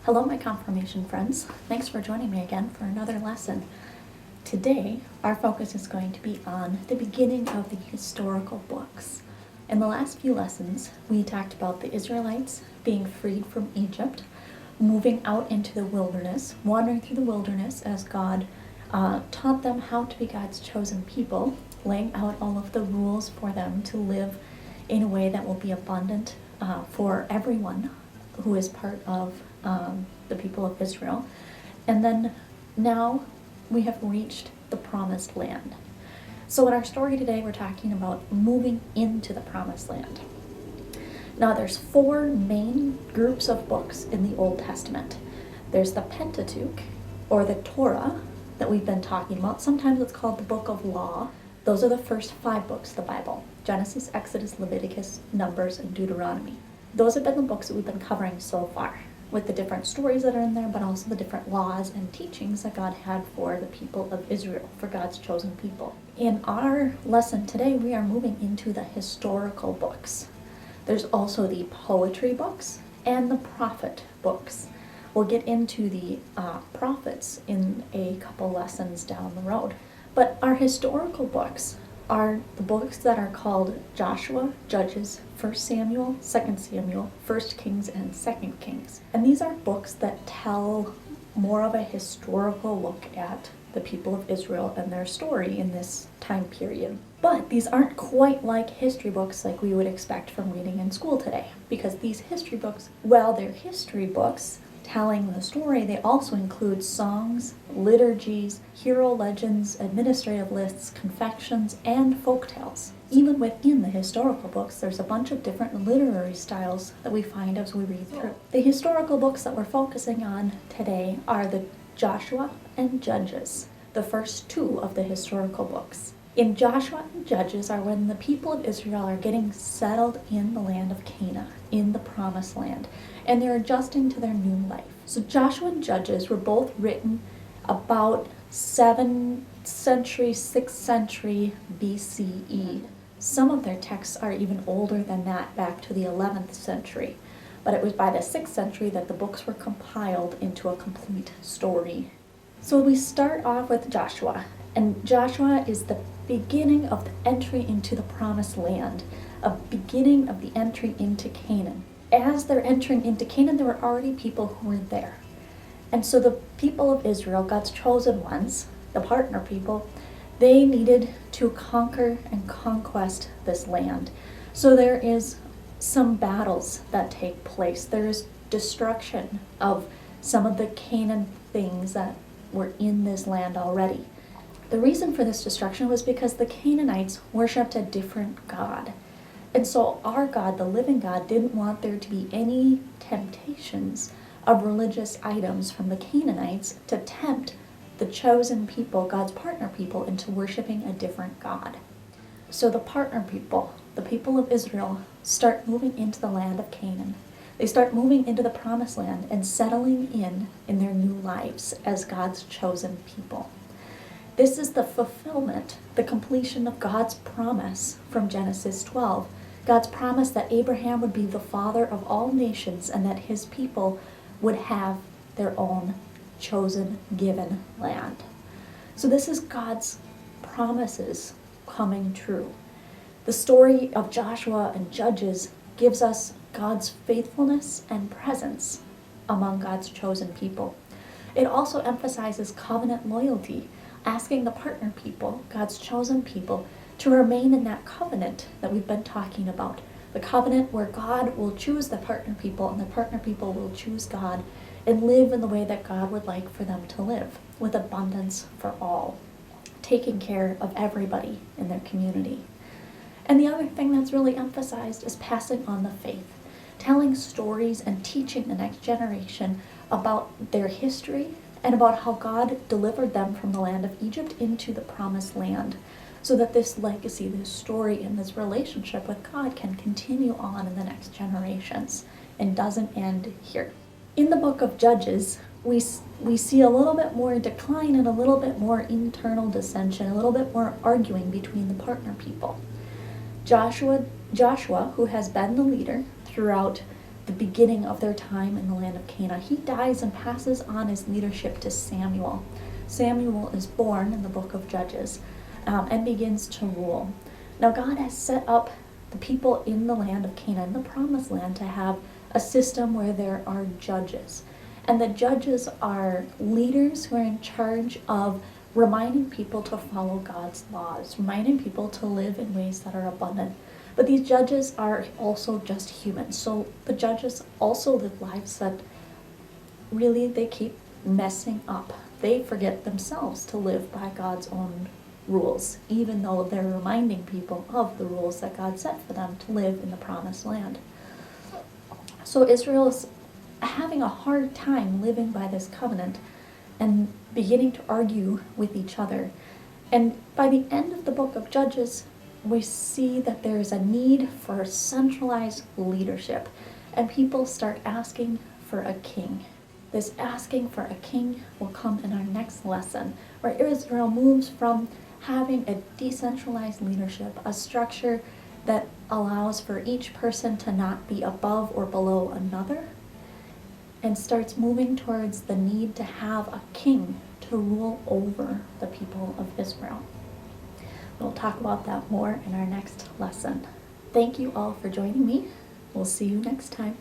Hello, my confirmation friends. Thanks for joining me again for another lesson. Today, our focus is going to be on the beginning of the historical books. In the last few lessons, we talked about the Israelites being freed from Egypt, moving out into the wilderness, wandering through the wilderness as God taught them how to be God's chosen people, laying out all of the rules for them to live in a way that will be abundant for everyone who is part of the people of Israel. And then now we have reached the promised land. So in our story today, we're talking about moving into the promised land. Now there's four main groups of books in the Old Testament. There's the Pentateuch, or the Torah, that we've been talking about. Sometimes it's called the Book of Law. Those are the first 5 books of the Bible: Genesis, Exodus, Leviticus, Numbers, and Deuteronomy. Those have been the books that we've been covering so far, with the different stories that are in there, but also the different laws and teachings that God had for the people of Israel, for God's chosen people. In our lesson today, we are moving into the historical books. There's also the poetry books and the prophet books. We'll get into the prophets in a couple lessons down the road. But our historical books are the books that are called Joshua, Judges, 1 Samuel, 2 Samuel, 1 Kings, and 2 Kings. And these are books that tell more of a historical look at the people of Israel and their story in this time period. But these aren't quite like history books like we would expect from reading in school today, because these history books, while they're history books telling the story, they also include songs, liturgies, hero legends, administrative lists, confections, and folktales. Even within the historical books, there's a bunch of different literary styles that we find as we read through. The historical books that we're focusing on today are the Joshua and Judges, the first 2 of the historical books. In Joshua and Judges are when the people of Israel are getting settled in the land of Canaan, in the promised land, and they're adjusting to their new life. So Joshua and Judges were both written about 7th century, 6th century BCE. Some of their texts are even older than that, back to the 11th century. But it was by the 6th century that the books were compiled into a complete story. So we start off with Joshua. And Joshua is the beginning of the entry into the promised land, a beginning of the entry into Canaan. As they're entering into Canaan, there were already people who were there. And so the people of Israel, God's chosen ones, the partner people, they needed to conquer and conquest this land. So there is some battles that take place. There is destruction of some of the Canaan things that were in this land already. The reason for this destruction was because the Canaanites worshipped a different god. And so our God, the living God, didn't want there to be any temptations of religious items from the Canaanites to tempt the chosen people, God's partner people, into worshiping a different god. So the partner people, the people of Israel, start moving into the land of Canaan. They start moving into the promised land and settling in their new lives as God's chosen people. This is the fulfillment, the completion of God's promise from Genesis 12. God's promise that Abraham would be the father of all nations and that his people would have their own chosen, given land. So this is God's promises coming true. The story of Joshua and Judges gives us God's faithfulness and presence among God's chosen people. It also emphasizes covenant loyalty, asking the partner people, God's chosen people, to remain in that covenant that we've been talking about. The covenant where God will choose the partner people and the partner people will choose God and live in the way that God would like for them to live, with abundance for all, taking care of everybody in their community. And the other thing that's really emphasized is passing on the faith, telling stories and teaching the next generation about their history and about how God delivered them from the land of Egypt into the promised land, so that this legacy, this story, and this relationship with God can continue on in the next generations and doesn't end here. In the book of Judges, we see a little bit more decline and a little bit more internal dissension, a little bit more arguing between the partner people. Joshua, who has been the leader throughout the beginning of their time in the land of Canaan. He dies and passes on his leadership to Samuel. Samuel is born in the book of Judges and begins to rule. Now God has set up the people in the land of Canaan, the promised land, to have a system where there are judges. And the judges are leaders who are in charge of reminding people to follow God's laws, reminding people to live in ways that are abundant. But these judges are also just humans. So the judges also live lives that really they keep messing up. They forget themselves to live by God's own rules, even though they're reminding people of the rules that God set for them to live in the promised land. So Israel is having a hard time living by this covenant and beginning to argue with each other. And by the end of the book of Judges, we see that there is a need for centralized leadership, and people start asking for a king. This asking for a king will come in our next lesson, where Israel moves from having a decentralized leadership, a structure that allows for each person to not be above or below another, and starts moving towards the need to have a king to rule over the people of Israel. We'll talk about that more in our next lesson. Thank you all for joining me. We'll see you next time.